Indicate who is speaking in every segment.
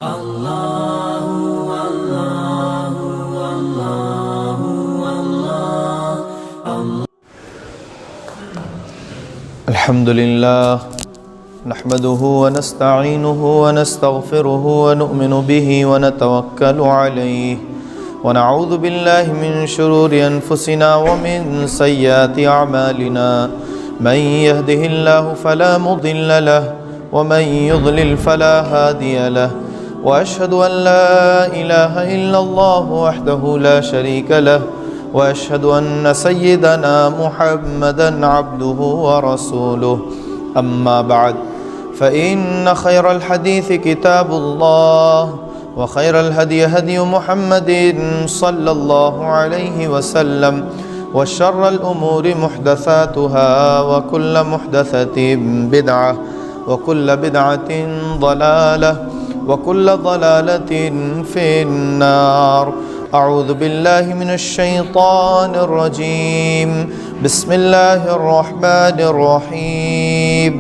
Speaker 1: الحمد لله نحمده ونستعينه ونستغفره ونؤمن به ونتوكل عليه ونعوذ بالله من شرور أنفسنا ومن سيئات أعمالنا من يهده الله فلا مضل له ومن يضلل فلا هادي له وأشهد أن لا إله إلا الله وحده لا شريك له وأشهد أن سيدنا محمدًا عبده ورسوله أما بعد فإن خير الحديث كتاب الله وخير الهدي هدي محمد صلى الله عليه وسلم وشر الأمور محدثاتها وكل محدثة بدعة وكل بدعة ضلالة وكل ضلالة في النار. أعوذ بالله من الشيطان الرجيم. بسم الله الرحمن الرحيم.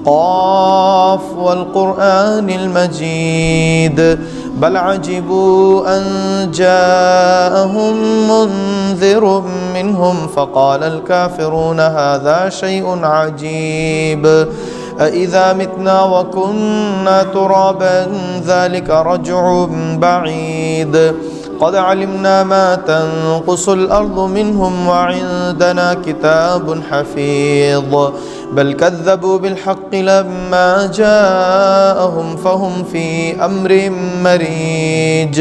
Speaker 1: قاف والقرآن المجيد بل عجبوا أن جاءهم منذر منهم فقال الكافرون هذا شيء عجيب أإذا متنا وكنا ترابا ذلك رجع بعيد قد علمنا ما تنقص الأرض منهم وعندنا كتاب حفيظ بل كذبوا بالحق لما جاءهم فهم في أمر مريج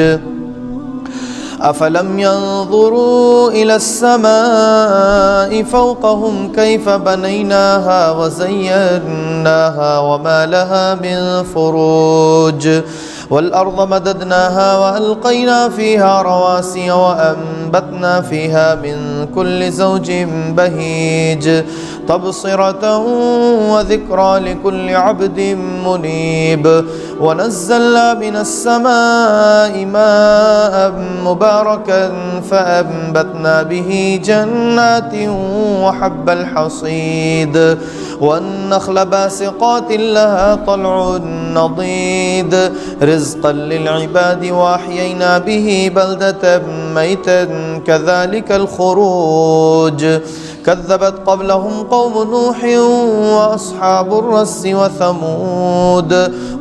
Speaker 1: أفلم ينظروا إلى السماء فوقهم كيف بنيناها وزيناها وما لها من فروج والأرض مددناها وألقينا فيها رواسي وأنبتنا فيها من كل زوج بهيج تبصرة وذكرى لكل عبد منيب ونزلنا من السماء ماء مباركا فأنبتنا به جنات وحب الحصيد والنخل باسقات لها طلع نضيد رزقا للعباد وأحيينا به بلدة ميتا كذلك الخروج كذبت قبلهم قوم نوح وأصحاب الرس وثمود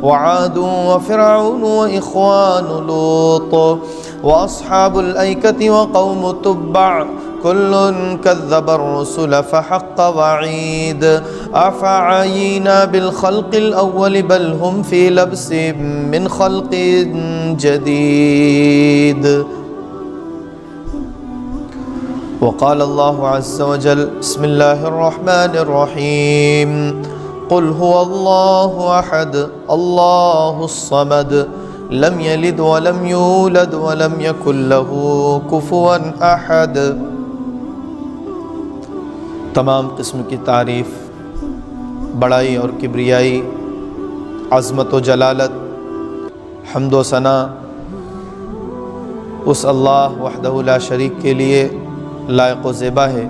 Speaker 1: وعاد وفرعون وإخوان لوط وأصحاب الأيكة وقوم تبع كل كذب الرسل فحق وعيد أفعينا بالخلق الأول بل هم في لبس من خلق جديد. وقال الله عز وجل بسم الله الرحمن الرحيم قل هو الله أحد الله الصمد لم يلد ولم يولد ولم يكن له كفوا أحد. تمام قسم کی تعریف، بڑائی اور کبریائی، عظمت و جلالت، حمد و ثنا اس اللہ وحدہ لا شریک کے لیے لائق و زیبا ہے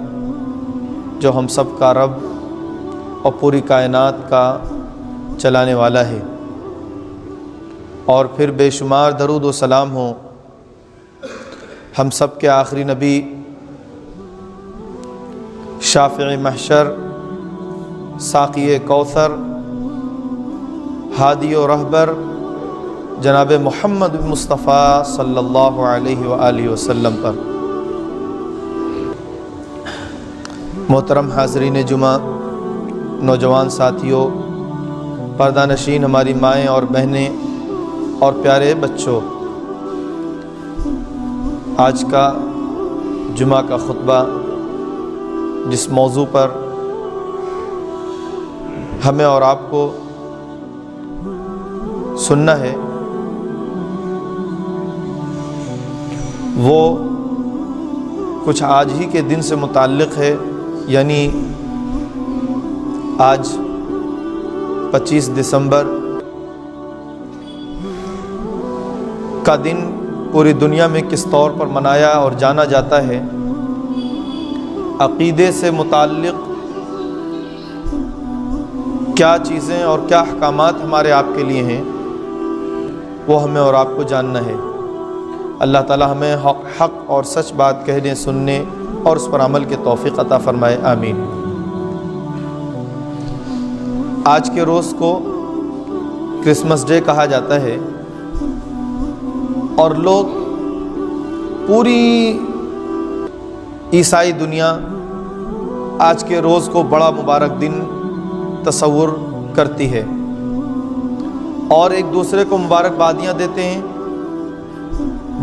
Speaker 1: جو ہم سب کا رب اور پوری کائنات کا چلانے والا ہے. اور پھر بے شمار درود و سلام ہوں ہم سب کے آخری نبی، شافع محشر، ساقی کوثر، ہادی و رہبر جناب محمد مصطفیٰ صلی اللہ علیہ وآلہ وسلم پر. محترم حاضرین جمعہ، نوجوان ساتھیوں، پردہ نشین ہماری مائیں اور بہنیں اور پیارے بچوں، آج کا جمعہ کا خطبہ جس موضوع پر ہمیں اور آپ کو سننا ہے وہ کچھ آج ہی کے دن سے متعلق ہے، یعنی آج 25 دسمبر کا دن پوری دنیا میں کس طور پر منایا اور جانا جاتا ہے. عقیدے سے متعلق کیا چیزیں اور کیا احکامات ہمارے آپ کے لیے ہیں، وہ ہمیں اور آپ کو جاننا ہے۔ اللہ تعالی ہمیں حق اور سچ بات کہنے، سننے اور اس پر عمل کی توفیق عطا فرمائے، آمین۔ آج کے روز کو کرسمس ڈے کہا جاتا ہے، اور لوگ پوری عیسائی دنیا آج کے روز کو بڑا مبارک دن تصور کرتی ہے اور ایک دوسرے کو مبارکبادیاں دیتے ہیں،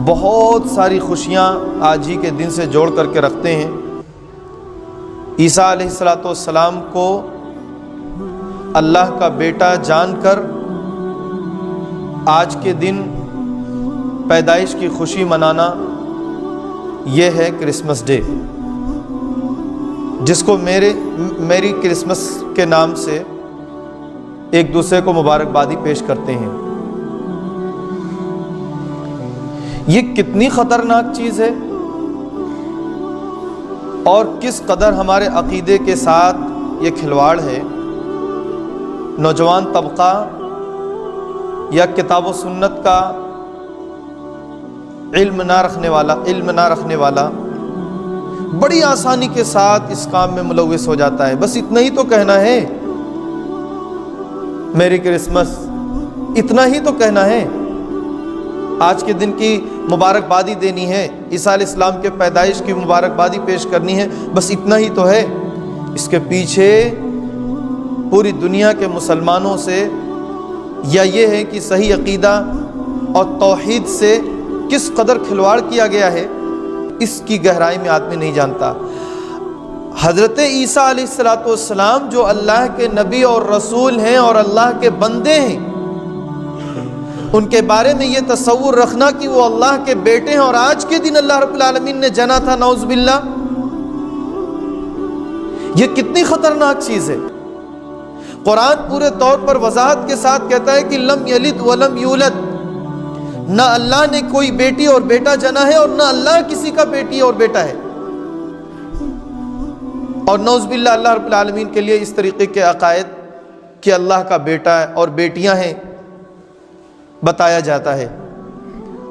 Speaker 1: بہت ساری خوشیاں آج ہی کے دن سے جوڑ کر کے رکھتے ہیں۔ عیسیٰ علیہ السلام کو اللہ کا بیٹا جان کر آج کے دن پیدائش کی خوشی منانا، یہ ہے کرسمس ڈے، جس کو میری کرسمس کے نام سے ایک دوسرے کو مبارکبادی پیش کرتے ہیں۔ یہ کتنی خطرناک چیز ہے اور کس قدر ہمارے عقیدے کے ساتھ یہ کھلواڑ ہے۔ نوجوان طبقہ یا کتاب و سنت کا علم نہ رکھنے والا بڑی آسانی کے ساتھ اس کام میں ملوث ہو جاتا ہے۔ بس اتنا ہی تو کہنا ہے میری کرسمس، اتنا ہی تو کہنا ہے، آج کے دن کی مبارکبادی دینی ہے، عیسیٰ علیہ السلام کے پیدائش کی مبارکبادی پیش کرنی ہے، بس اتنا ہی تو ہے۔ اس کے پیچھے پوری دنیا کے مسلمانوں سے یا یہ ہے کہ صحیح عقیدہ اور توحید سے کس قدر کھلواڑ کیا گیا ہے، اس کی گہرائی میں آدمی نہیں جانتا۔ حضرت عیسیٰ علیہ السلام جو اللہ کے نبی اور رسول ہیں اور اللہ کے بندے ہیں، ان کے بارے میں یہ تصور رکھنا کہ وہ اللہ کے بیٹے ہیں اور آج کے دن اللہ رب العالمین نے جنا تھا، نعوذ باللہ، یہ کتنی خطرناک چیز ہے۔ قرآن پورے طور پر وضاحت کے ساتھ کہتا ہے کہ لم یلد ولم یولد، نہ اللہ نے کوئی بیٹی اور بیٹا جنا ہے اور نہ اللہ کسی کا بیٹی اور بیٹا ہے، اور نعوذ باللہ اللہ رب العالمین کے لیے اس طریقے کے عقائد کہ اللہ کا بیٹا اور بیٹیاں ہیں بتایا جاتا ہے۔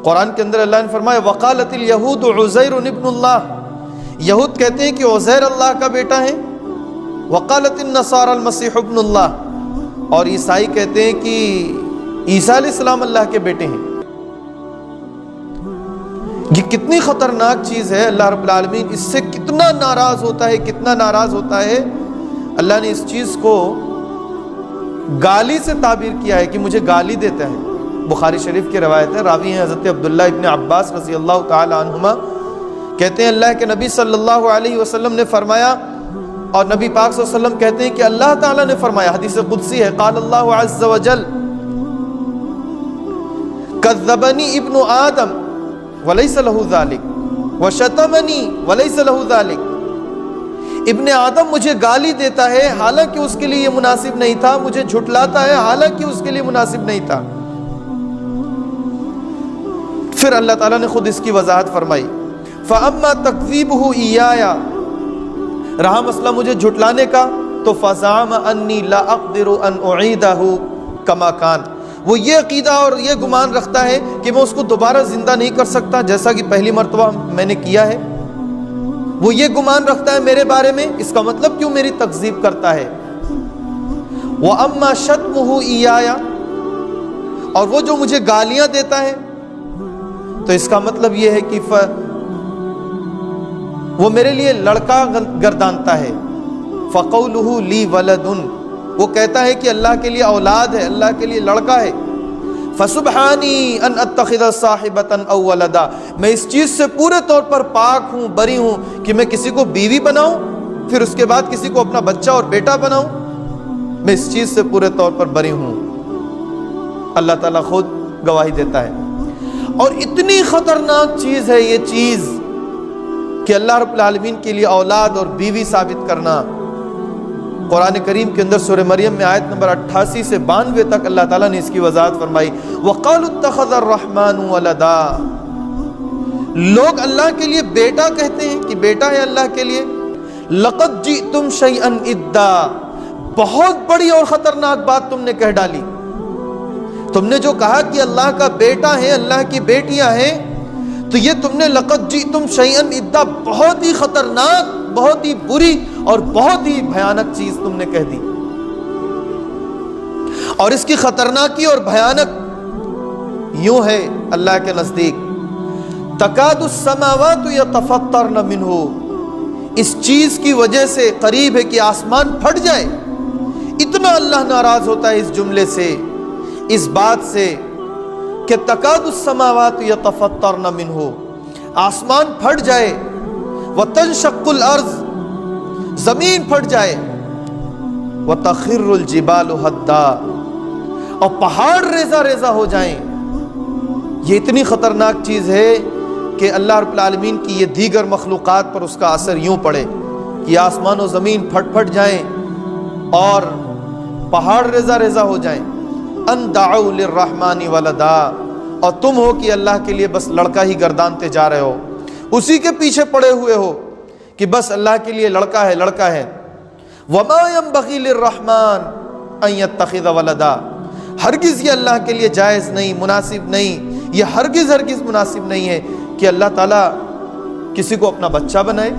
Speaker 1: قرآن کے اندر اللہ نے فرمایا وقالت الیہود عزیر ابن اللہ، یہود کہتے ہیں کہ عزیر اللہ کا بیٹا ہے، وقالت النصارى المسیح ابن اللہ، اور عیسائی کہتے ہیں کہ عیسیٰ علیہ السلام اللہ کے بیٹے ہیں۔ یہ کتنی خطرناک چیز ہے، اللہ رب العالمین اس سے کتنا ناراض ہوتا ہے۔ اللہ نے اس چیز کو گالی سے تعبیر کیا ہے کہ مجھے گالی دیتا ہے۔ بخاری شریف کی روایت ہے، راوی ہیں حضرت عبداللہ ابن عباس رضی اللہ تعالی عنہما، کہتے ہیں اللہ کے نبی صلی اللہ علیہ وسلم نے فرمایا، اور نبی پاک صلی اللہ علیہ وسلم کہتے ہیں کہ اللہ تعالیٰ نے فرمایا، حدیث قدسی ہے، قال اللہ عز وجل کذبنی ابن آدم ولیس لہ ذالک وشتمنی ولیس لہ ذالک، ابن آدم مجھے گالی دیتا ہے حالانکہ اس کے لیے یہ مناسب نہیں تھا، مجھے جھٹلاتا ہے حالانکہ اس کے لیے مناسب نہیں تھا۔ پھر اللہ تعالیٰ نے خود اس کی وضاحت فرمائی، فَأَمَّا تَكْذِيبُهُ إِيَّايَ، رہا مسئلہ مجھے جھٹلانے کا، تو فَزَعَمَ أَنِّي لَا أَقْدِرُ أَنْ أُعِيدَهُ كَمَا كَانَ، وہ یہ عقیدہ اور یہ گمان رکھتا ہے کہ میں اس کو دوبارہ زندہ نہیں کر سکتا جیسا کہ پہلی مرتبہ میں نے کیا ہے، وہ یہ گمان رکھتا ہے میرے بارے میں، اس کا مطلب کیوں میری تکذیب کرتا ہے۔ وَأَمَّا شَتْمُهُ إِيَّايَ، اور وہ جو مجھے گالیاں دیتا ہے تو اس کا مطلب یہ ہے کہ وہ میرے لیے لڑکا گردانتا ہے۔ فَقَوْلُهُ لِي وَلَدٌ، وہ کہتا ہے کہ اللہ کے لیے اولاد ہے، اللہ کے لیے لڑکا ہے۔ فَسُبْحَانِي أَنْ أَتَّخِذَ صَاحِبَةً أَوْ وَلَدًا، میں اس چیز سے پورے طور پر پاک ہوں، بری ہوں کہ میں کسی کو بیوی بناؤں پھر اس کے بعد کسی کو اپنا بچہ اور بیٹا بناؤں، میں اس چیز سے پورے طور پر بری ہوں۔ اللہ تعالیٰ خود گواہی دیتا ہے۔ اور اتنی خطرناک چیز ہے یہ چیز کہ اللہ رب العالمین کے لیے اولاد اور بیوی ثابت کرنا۔ قرآن کریم کے اندر سورہ مریم میں آیت نمبر 88 سے 92 تک اللہ تعالیٰ نے اس کی وضاحت فرمائی، وَقَالُوا اتَّخَذَ الرَّحْمَنُ وَلَدًا، لوگ اللہ کے لیے بیٹا کہتے ہیں کہ بیٹا ہے اللہ کے لیے۔ لَقَدْ جِئْتُمْ شَيْئًا إِدًّا، بہت بڑی اور خطرناک بات تم نے کہہ ڈالی۔ تم نے جو کہا کہ اللہ کا بیٹا ہے، اللہ کی بیٹیاں ہیں، تو یہ تم نے لقد جئتم شیئا ادا، بہت ہی خطرناک، بہت ہی بری اور بہت ہی بھیانک چیز تم نے کہہ دی. اور اس کی خطرناکی اور بھیانک یوں ہے اللہ کے نزدیک، تکاد السماوات یتفطرن منہ، اس چیز کی وجہ سے قریب ہے کہ آسمان پھٹ جائے. اتنا اللہ ناراض ہوتا ہے اس جملے سے، اس بات سے کہ تکاد السماوات یتفطرن منہ، آسمان پھٹ جائے، وتنشق الارض، زمین پھٹ جائے، وتخر الجبال ہدا، اور پہاڑ ریزہ ریزہ ہو جائیں. یہ اتنی خطرناک چیز ہے کہ اللہ رب العالمین کی یہ دیگر مخلوقات پر اس کا اثر یوں پڑے کہ آسمان و زمین پھٹ پھٹ جائیں اور پہاڑ ریزہ ریزہ ہو جائیں. ان دعوا للرحمن ولدا، اور تم ہو کہ اللہ کے لیے بس لڑکا ہی گردانتے جا رہے ہو، اسی کے پیچھے پڑے ہوئے ہو کہ بس اللہ کے لیے لڑکا ہے لڑکا ہے. وما ينبغي للرحمن ان يتخذ ولدا، ہرگز یہ اللہ کے لیے جائز نہیں، مناسب نہیں، یہ ہرگز ہرگز مناسب نہیں ہے کہ اللہ تعالیٰ کسی کو اپنا بچہ بنائے.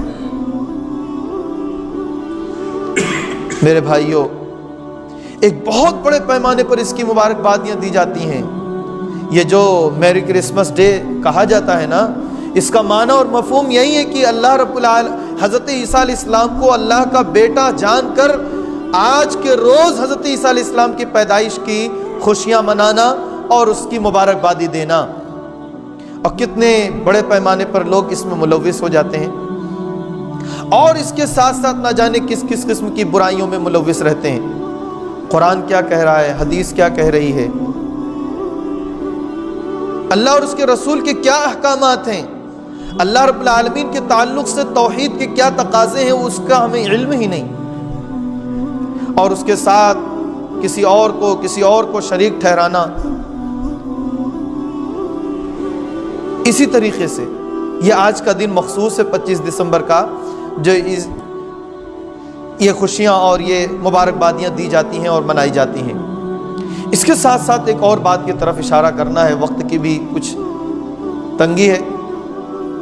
Speaker 1: میرے بھائیوں، ایک بہت بڑے پیمانے پر اس کی مبارکبادیاں دی جاتی ہیں. یہ جو میری کرسمس ڈے کہا جاتا ہے نا، اس کا معنی اور مفہوم یہی ہے کہ اللہ رب حضرت عیسیٰ علیہ السلام کو اللہ کا بیٹا جان کر آج کے روز حضرت عیسیٰ علیہ السلام کی پیدائش کی خوشیاں منانا اور اس کی مبارکبادی دینا. اور کتنے بڑے پیمانے پر لوگ اس میں ملوث ہو جاتے ہیں، اور اس کے ساتھ ساتھ نہ جانے کس کس قسم کی برائیوں میں ملوث رہتے ہیں. قرآن کیا کہہ رہا ہے، حدیث کیا کہہ رہی ہے، اللہ اور اس کے رسول کے کیا احکامات ہیں، اللہ رب العالمین کے تعلق سے توحید کے کیا تقاضے ہیں، اس کا ہمیں علم ہی نہیں. اور اس کے ساتھ کسی اور کو شریک ٹھہرانا. اسی طریقے سے یہ آج کا دن مخصوص ہے 25 دسمبر کا، جو یہ خوشیاں اور یہ مبارکبادیاں دی جاتی ہیں اور منائی جاتی ہیں. اس کے ساتھ ساتھ ایک اور بات کی طرف اشارہ کرنا ہے، وقت کی بھی کچھ تنگی ہے،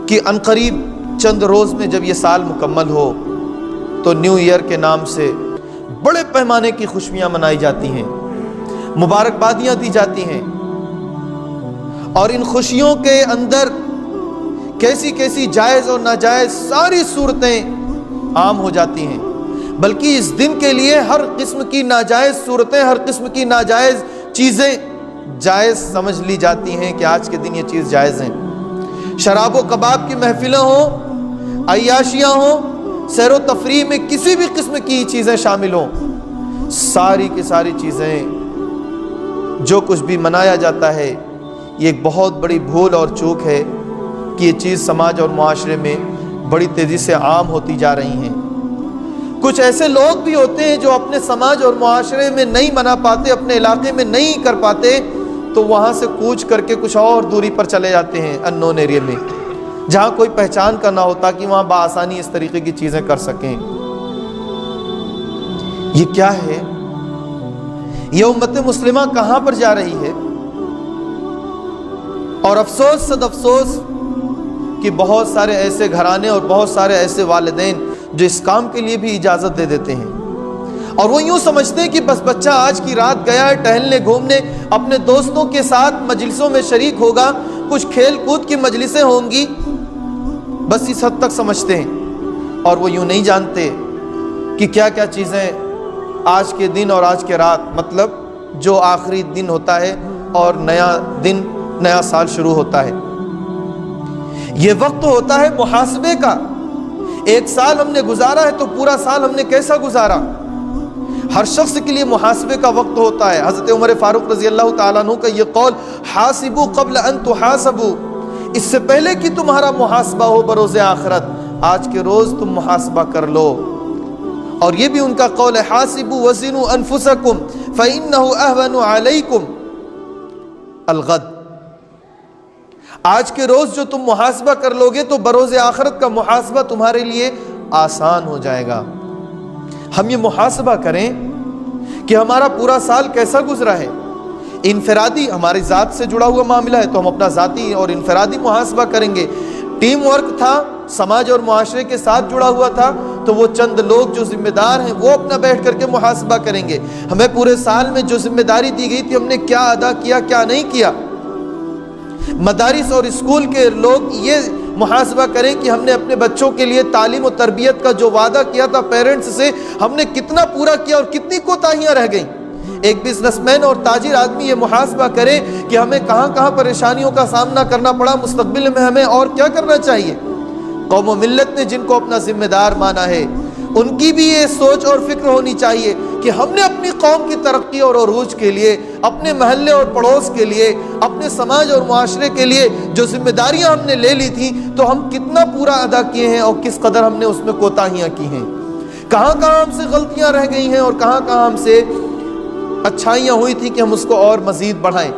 Speaker 1: کہ عنقریب چند روز میں جب یہ سال مکمل ہو تو نیو ایئر کے نام سے بڑے پیمانے کی خوشیاں منائی جاتی ہیں، مبارکبادیاں دی جاتی ہیں. اور ان خوشیوں کے اندر کیسی کیسی جائز اور ناجائز ساری صورتیں عام ہو جاتی ہیں، بلکہ اس دن کے لیے ہر قسم کی ناجائز صورتیں، ہر قسم کی ناجائز چیزیں جائز سمجھ لی جاتی ہیں کہ آج کے دن یہ چیز جائز ہیں. شراب و کباب کی محفلیں ہوں، عیاشیاں ہوں، سیر و تفریح میں کسی بھی قسم کی چیزیں شامل ہوں، ساری کی ساری چیزیں جو کچھ بھی منایا جاتا ہے، یہ ایک بہت بڑی بھول اور چوک ہے کہ یہ چیز سماج اور معاشرے میں بڑی تیزی سے عام ہوتی جا رہی ہیں. کچھ ایسے لوگ بھی ہوتے ہیں جو اپنے سماج اور معاشرے میں نہیں منا پاتے، اپنے علاقے میں نہیں کر پاتے، تو وہاں سے کوچ کر کے کچھ اور دوری پر چلے جاتے ہیں، ان نون ایریا میں، جہاں کوئی پہچان کا نہ ہو، تاکہ وہاں بآسانی اس طریقے کی چیزیں کر سکیں. یہ کیا ہے؟ یہ امت مسلمہ کہاں پر جا رہی ہے؟ اور افسوس صد افسوس کہ بہت سارے ایسے گھرانے اور بہت سارے ایسے والدین جو اس کام کے لیے بھی اجازت دے دیتے ہیں، اور وہ یوں سمجھتے ہیں کہ بس بچہ آج کی رات گیا ہے ٹہلنے گھومنے، اپنے دوستوں کے ساتھ مجلسوں میں شریک ہوگا، کچھ کھیل کود کی مجلسیں ہوں گی، بس اس حد تک سمجھتے ہیں. اور وہ یوں نہیں جانتے کہ کیا کیا چیزیں آج کے دن اور آج کے رات، مطلب جو آخری دن ہوتا ہے اور نیا دن، نیا سال شروع ہوتا ہے، یہ وقت ہوتا ہے محاسبے کا. ایک سال ہم نے گزارا ہے تو پورا سال ہم نے کیسا گزارا، ہر شخص کے لیے محاسبے کا وقت ہوتا ہے. حضرت عمر فاروق رضی اللہ تعالیٰ عنہ کا یہ قول، حاسبوا قبل ان تحاسبوا، اس سے پہلے کہ تمہارا محاسبہ ہو بروز آخرت، آج کے روز تم محاسبہ کر لو. اور یہ بھی ان کا قول ہے، حاسبوا وزنوا انفسکم فإنه اهون علیکم الغد. آج کے روز جو تم محاسبہ کر لو گے تو بروز آخرت کا محاسبہ تمہارے لیے آسان ہو جائے گا. ہم یہ محاسبہ کریں کہ ہمارا پورا سال کیسا گزرا ہے. انفرادی ہماری ذات سے جڑا ہوا معاملہ ہے تو ہم اپنا ذاتی اور انفرادی محاسبہ کریں گے. ٹیم ورک تھا، سماج اور معاشرے کے ساتھ جڑا ہوا تھا، تو وہ چند لوگ جو ذمہ دار ہیں وہ اپنا بیٹھ کر کے محاسبہ کریں گے. ہمیں پورے سال میں جو ذمہ داری دی گئی تھی ہم نے کیا ادا کیا، کیا نہیں کیا. مدارس اور اسکول کے لوگ یہ محاسبہ کریں کہ ہم نے اپنے بچوں کے لیے تعلیم و تربیت کا جو وعدہ کیا تھا پیرنٹس سے، ہم نے کتنا پورا کیا اور کتنی کوتاہیاں رہ گئیں. ایک بزنس مین اور تاجر آدمی یہ محاسبہ کرے کہ ہمیں کہاں کہاں پریشانیوں کا سامنا کرنا پڑا، مستقبل میں ہمیں اور کیا کرنا چاہیے. قوم و ملت نے جن کو اپنا ذمہ دار مانا ہے ان کی بھی یہ سوچ اور فکر ہونی چاہیے کہ ہم نے اپنی قوم کی ترقی اور عروج کے لیے، اپنے محلے اور پڑوس کے لیے، اپنے سماج اور معاشرے کے لیے جو ذمہ داریاں ہم نے لے لی تھیں تو ہم کتنا پورا ادا کیے ہیں اور کس قدر ہم نے اس میں کوتاہیاں کی ہیں. کہاں کہاں ہم سے غلطیاں رہ گئی ہیں اور کہاں کہاں ہم سے اچھائیاں ہوئی تھی کہ ہم اس کو اور مزید بڑھائیں.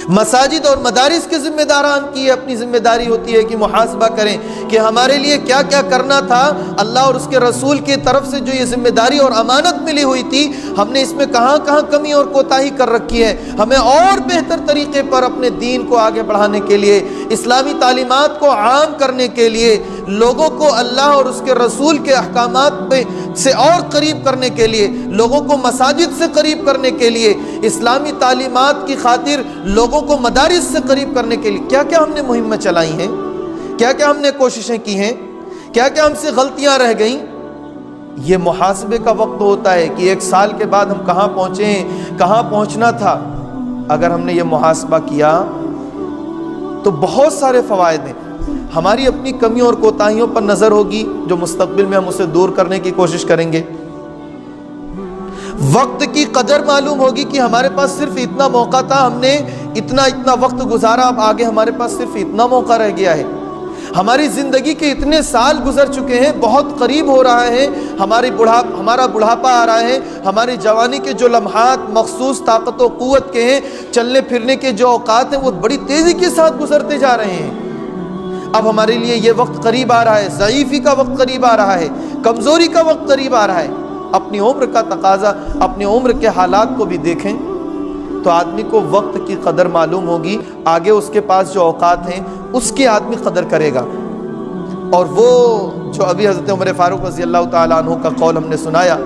Speaker 1: مساجد اور مدارس کے ذمہ داران کی اپنی ذمہ داری ہوتی ہے کہ محاسبہ کریں کہ ہمارے لیے کیا کیا کرنا تھا. اللہ اور اس کے رسول کی طرف سے جو یہ ذمہ داری اور امانت ملی ہوئی تھی ہم نے اس میں کہاں کہاں کمی اور کوتاہی کر رکھی ہے. ہمیں اور بہتر طریقے پر اپنے دین کو آگے بڑھانے کے لیے، اسلامی تعلیمات کو عام کرنے کے لیے، لوگوں کو اللہ اور اس کے رسول کے احکامات سے اور قریب کرنے کے لیے، لوگوں کو مساجد سے قریب کرنے کے لیے، اسلامی تعلیمات کی خاطر لوگوں کو مدارس سے قریب کرنے کے لیے کیا کیا ہم نے مہمیں چلائی ہیں، کیا کیا ہم نے کوششیں کی ہیں، کیا کیا ہم سے غلطیاں رہ گئیں. یہ محاسبے کا وقت ہوتا ہے کہ ایک سال کے بعد ہم کہاں پہنچے ہیں، کہاں پہنچنا تھا. اگر ہم نے یہ محاسبہ کیا تو بہت سارے فوائد ہیں. ہماری اپنی کمیوں اور کوتاہیوں پر نظر ہوگی جو مستقبل میں ہم اسے دور کرنے کی کوشش کریں گے. وقت کی قدر معلوم ہوگی کہ ہمارے پاس صرف اتنا موقع تھا، ہم نے اتنا وقت گزارا، اب آگے ہمارے پاس صرف اتنا موقع رہ گیا ہے. ہماری زندگی کے اتنے سال گزر چکے ہیں، بہت قریب ہو رہا ہے ہمارا بڑھاپا آ رہا ہے. ہماری جوانی کے جو لمحات مخصوص طاقت و قوت کے ہیں، چلنے پھرنے کے جو اوقات ہیں وہ بڑی تیزی کے ساتھ گزرتے جا رہے ہیں. اب ہمارے لیے یہ وقت قریب آ رہا ہے، ضعیفی کا وقت قریب آ رہا ہے، کمزوری کا وقت قریب آ رہا ہے. اپنی عمر کا تقاضا، اپنی عمر کے حالات کو بھی دیکھیں تو آدمی کو وقت کی قدر معلوم ہوگی. آگے اس کے پاس جو اوقات ہیں اس کی آدمی قدر کرے گا. اور وہ جو ابھی حضرت عمر فاروق رضی اللہ تعالیٰ عنہ کا قول ہم نے سنایا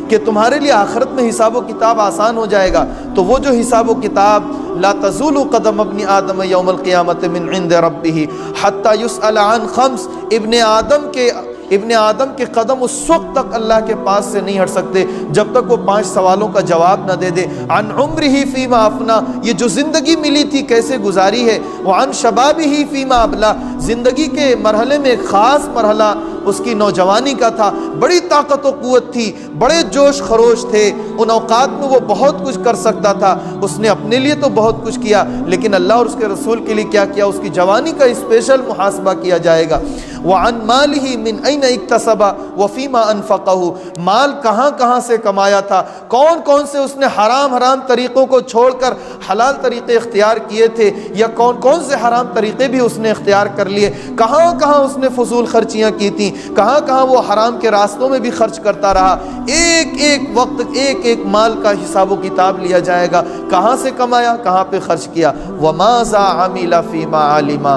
Speaker 1: کہ تمہارے لیے آخرت میں حساب و کتاب آسان ہو جائے گا، تو وہ جو حساب و کتاب لا تزول قدم ابن آدم یوم القیامت من عند ربہ حتی یسأل عن خمس. ابن آدم کے قدم اس وقت تک اللہ کے پاس سے نہیں ہٹ سکتے جب تک وہ 5 سوالوں کا جواب نہ دے دے. عن عمرہ فیما افنا، یہ جو زندگی ملی تھی کیسے گزاری ہے. وعن شبابہ فیما ابلا، زندگی کے مرحلے میں ایک خاص مرحلہ اس کی نوجوانی کا تھا، بڑی طاقت و قوت تھی، بڑے جوش خروش تھے، ان اوقات میں وہ بہت کچھ کر سکتا تھا. اس نے اپنے لیے تو بہت کچھ کیا لیکن اللہ اور اس کے رسول کے لیے کیا کیا، اس کی جوانی کا اسپیشل محاسبہ کیا جائے گا. وعن مالہ من این اکتسب وفیما انفقہ، مال کہاں کہاں سے کمایا تھا، کون کون سے اس نے حرام طریقوں کو چھوڑ کر حلال طریقے اختیار کیے تھے، یا کون کون سے حرام طریقے بھی اس نے اختیار کر لیے، کہاں کہاں اس نے فضول خرچیاں کی تھیں، کہاں کہاں وہ حرام کے راستوں میں بھی خرچ کرتا رہا. ایک ایک وقت ایک ایک مال کا حساب و کتاب لیا جائے گا، کہاں سے کمایا، کہاں پہ خرچ کیا. وماذا عمل فیما علم،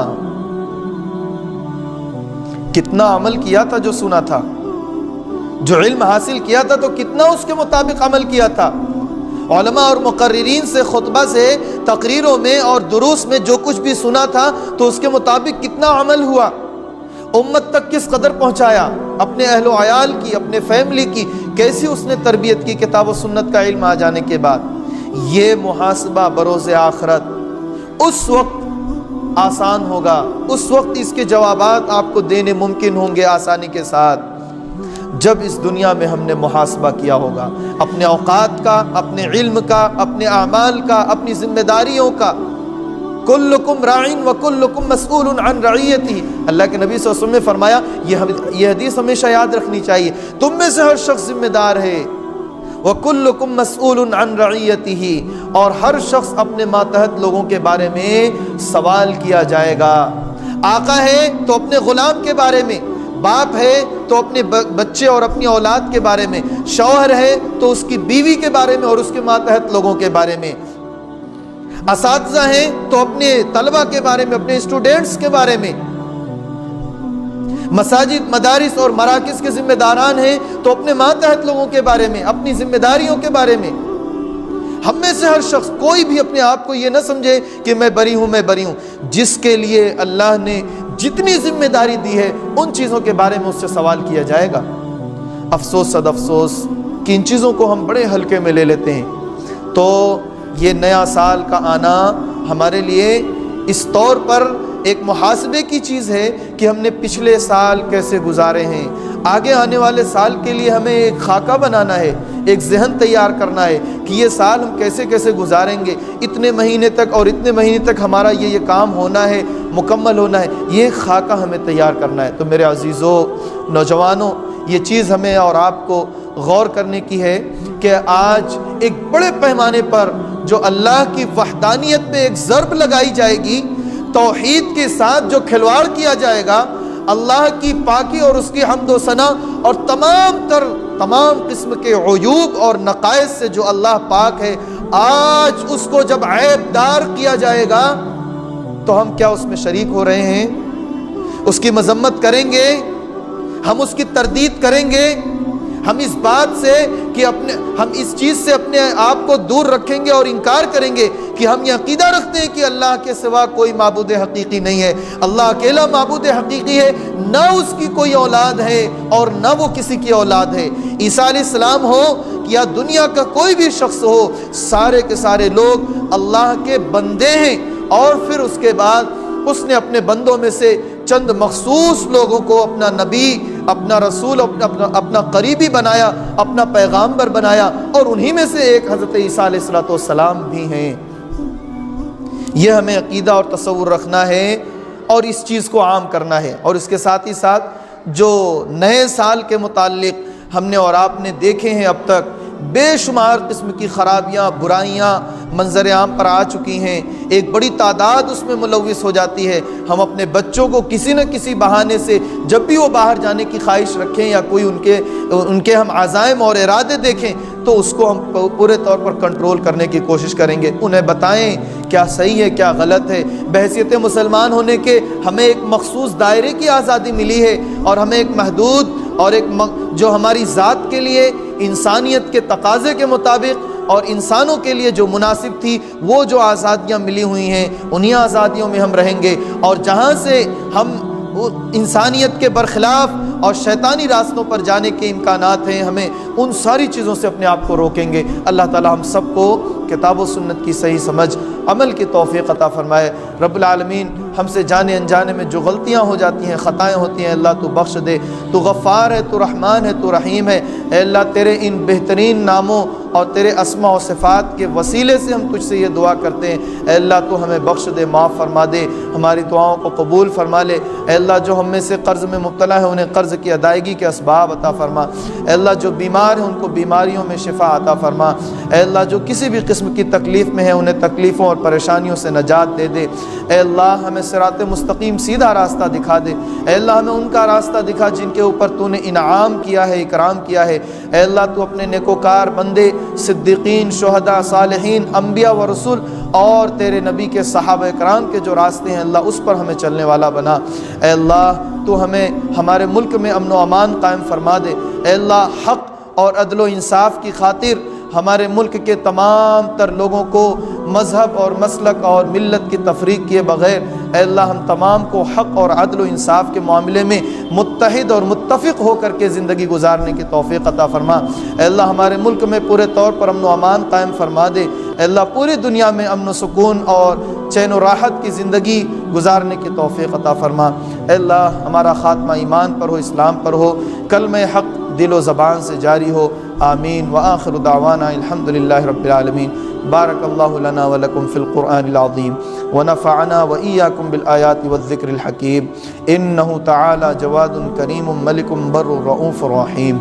Speaker 1: کتنا عمل کیا تھا جو سنا تھا، جو علم حاصل کیا تھا تو کتنا اس کے مطابق عمل کیا تھا. علماء اور مقررین سے، خطبہ سے، تقریروں میں اور دروس میں جو کچھ بھی سنا تھا تو اس کے مطابق کتنا عمل ہوا، امت تک کس قدر پہنچایا، اپنے اہل و عیال کی، اپنے فیملی کی کیسی اس نے تربیت کی کتاب و سنت کا علم آ جانے کے بعد. یہ محاسبہ بروز آخرت اس وقت آسان ہوگا، اس وقت اس کے جوابات آپ کو دینے ممکن ہوں گے آسانی کے ساتھ جب اس دنیا میں ہم نے محاسبہ کیا ہوگا اپنے اوقات کا، اپنے علم کا، اپنے اعمال کا، اپنی ذمہ داریوں کا. کلکم راعٍ وکلکم مسئول عن رعیتہ، اللہ کے نبی صلی اللہ علیہ وسلم نے فرمایا، یہ حدیث ہمیشہ یاد رکھنی چاہیے، تم میں سے ہر شخص ذمہ دار ہے. وَكُلُّكُمْ مَسْئُولٌ عَنْ رَعِيَّتِهِ، اور ہر شخص اپنے ماتحت لوگوں کے بارے میں سوال کیا جائے گا. آقا ہے تو اپنے غلام کے بارے میں، باپ ہے تو اپنے بچے اور اپنی اولاد کے بارے میں، شوہر ہے تو اس کی بیوی کے بارے میں اور اس کے ماتحت لوگوں کے بارے میں. اساتذہ ہیں تو اپنے طلبہ کے بارے میں، اپنے اسٹوڈنٹس کے بارے میں، مساجد، مدارس اور مراکز کے ذمہ داران ہیں تو اپنے ماتحت لوگوں کے بارے میں، اپنی ذمہ داریوں کے بارے میں۔ ہم میں سے ہر شخص، کوئی بھی اپنے آپ کو یہ نہ سمجھے کہ میں بری ہوں، میں بری ہوں۔ جس کے لیے اللہ نے جتنی ذمہ داری دی ہے ان چیزوں کے بارے میں اس سے سوال کیا جائے گا۔ افسوس صد افسوس کہ ان چیزوں کو ہم بڑے ہلکے میں لے لیتے ہیں۔ تو یہ نیا سال کا آنا ہمارے لیے اس طور پر ایک محاسبے کی چیز ہے کہ ہم نے پچھلے سال کیسے گزارے ہیں، آگے آنے والے سال کے لیے ہمیں ایک خاکہ بنانا ہے، ایک ذہن تیار کرنا ہے کہ یہ سال ہم کیسے کیسے گزاریں گے، اتنے مہینے تک اور اتنے مہینے تک ہمارا یہ کام ہونا ہے، مکمل ہونا ہے، یہ خاکہ ہمیں تیار کرنا ہے۔ تو میرے عزیزو، نوجوانوں، یہ چیز ہمیں اور آپ کو غور کرنے کی ہے کہ آج ایک بڑے پیمانے پر جو اللہ کی وحدانیت پہ ایک ضرب لگائی جائے گی، توحید کے ساتھ جو کھلواڑ کیا جائے گا، اللہ کی پاکی اور اس کی حمد و ثنا اور تمام قسم کے عیوب اور نقائص سے جو اللہ پاک ہے، آج اس کو جب عیب دار کیا جائے گا تو ہم کیا اس میں شریک ہو رہے ہیں؟ اس کی مذمت کریں گے، ہم اس کی تردید کریں گے، ہم اس بات سے کہ ہم اس چیز سے اپنے آپ کو دور رکھیں گے اور انکار کریں گے کہ ہم یہ عقیدہ رکھتے ہیں کہ اللہ کے سوا کوئی معبود حقیقی نہیں ہے، اللہ اکیلا معبود حقیقی ہے، نہ اس کی کوئی اولاد ہے اور نہ وہ کسی کی اولاد ہے۔ عیسیٰ علیہ السلام ہو یا دنیا کا کوئی بھی شخص ہو، سارے کے سارے لوگ اللہ کے بندے ہیں، اور پھر اس کے بعد اس نے اپنے بندوں میں سے چند مخصوص لوگوں کو اپنا نبی، اپنا رسول، اپنا قریبی بنایا، اپنا پیغامبر بنایا، اور انہی میں سے ایک حضرت عیسیٰ علیہ السلام بھی ہیں۔ یہ ہمیں عقیدہ اور تصور رکھنا ہے اور اس چیز کو عام کرنا ہے۔ اور اس کے ساتھ ہی ساتھ جو نئے سال کے متعلق ہم نے اور آپ نے دیکھے ہیں، اب تک بے شمار قسم کی خرابیاں، برائیاں منظر عام پر آ چکی ہیں، ایک بڑی تعداد اس میں ملوث ہو جاتی ہے۔ ہم اپنے بچوں کو کسی نہ کسی بہانے سے جب بھی وہ باہر جانے کی خواہش رکھیں یا کوئی ان کے ہم عزائم اور ارادے دیکھیں تو اس کو ہم پورے طور پر کنٹرول کرنے کی کوشش کریں گے، انہیں بتائیں کیا صحیح ہے کیا غلط ہے۔ بحیثیت مسلمان ہونے کے ہمیں ایک مخصوص دائرے کی آزادی ملی ہے، اور ہمیں ایک محدود اور ایک جو ہماری ذات کے لیے انسانیت کے تقاضے کے مطابق اور انسانوں کے لیے جو مناسب تھی، وہ جو آزادیاں ملی ہوئی ہیں انہی آزادیوں میں ہم رہیں گے، اور جہاں سے ہم انسانیت کے برخلاف اور شیطانی راستوں پر جانے کے امکانات ہیں، ہمیں ان ساری چیزوں سے اپنے آپ کو روکیں گے۔ اللہ تعالی ہم سب کو کتاب و سنت کی صحیح سمجھ، عمل کی توفیق عطا فرمائے۔ رب العالمین ہم سے جانے انجانے میں جو غلطیاں ہو جاتی ہیں، خطائیں ہوتی ہیں، اللہ تو بخش دے۔ تو غفار ہے، تو رحمان ہے، تو رحیم ہے۔ اے اللہ، تیرے ان بہترین ناموں اور تیرے اسماء و صفات کے وسیلے سے ہم تجھ سے یہ دعا کرتے ہیں، اے اللہ تو ہمیں بخش دے، معاف فرما دے، ہماری دعاؤں کو قبول فرما لے۔ اے اللہ، جو ہم میں سے قرض میں مبتلا ہے انہیں قرض کی ادائیگی کے اسباب عطا فرما۔ اے اللہ، جو بیمار ہیں ان کو بیماریوں میں شفا عطا فرما۔ اے اللہ، جو کسی بھی قسم کی تکلیف میں ہے انہیں تکلیفوں اور پریشانیوں سے نجات دے دے۔ اے اللہ، ہمیں صراط مستقیم سیدھا راستہ دکھا دے۔ اے اللہ، ہمیں ان کا راستہ دکھا جن کے اوپر تو نے انعام کیا ہے، اکرام کیا ہے۔ اے اللہ، تو اپنے نیکوکار بندے، صدیقین، شہداء، صالحین، انبیاء و رسول اور تیرے نبی کے صحابہ کرام کے جو راستے ہیں اللہ اس پر ہمیں چلنے والا بنا۔ اے اللہ، تو ہمیں ہمارے ملک میں امن و امان قائم فرما دے۔ اے اللہ، حق اور عدل و انصاف کی خاطر ہمارے ملک کے تمام تر لوگوں کو مذہب اور مسلک اور ملت کی تفریق کیے بغیر، اے اللہ، ہم تمام کو حق اور عدل و انصاف کے معاملے میں متحد اور متفق ہو کر کے زندگی گزارنے کی توفیق عطا فرما۔ اے اللہ، ہمارے ملک میں پورے طور پر امن و امان قائم فرما دے۔ اے اللہ، پوری دنیا میں امن و سکون اور چین و راحت کی زندگی گزارنے کی توفیق عطا فرما۔ اے اللہ، ہمارا خاتمہ ایمان پر ہو، اسلام پر ہو، کلمہ حق دل و زبان سے جاری ہو۔ آمین وآخر دعوانا الحمدللہ رب العالمین۔ بارک اللہ لنا ولکم فی القرآن العظیم ونفعنا وإیاکم بالآیات والذکر الحکیم۔ انہ تعالی جواد کریم ملک بر رؤوف رحیم۔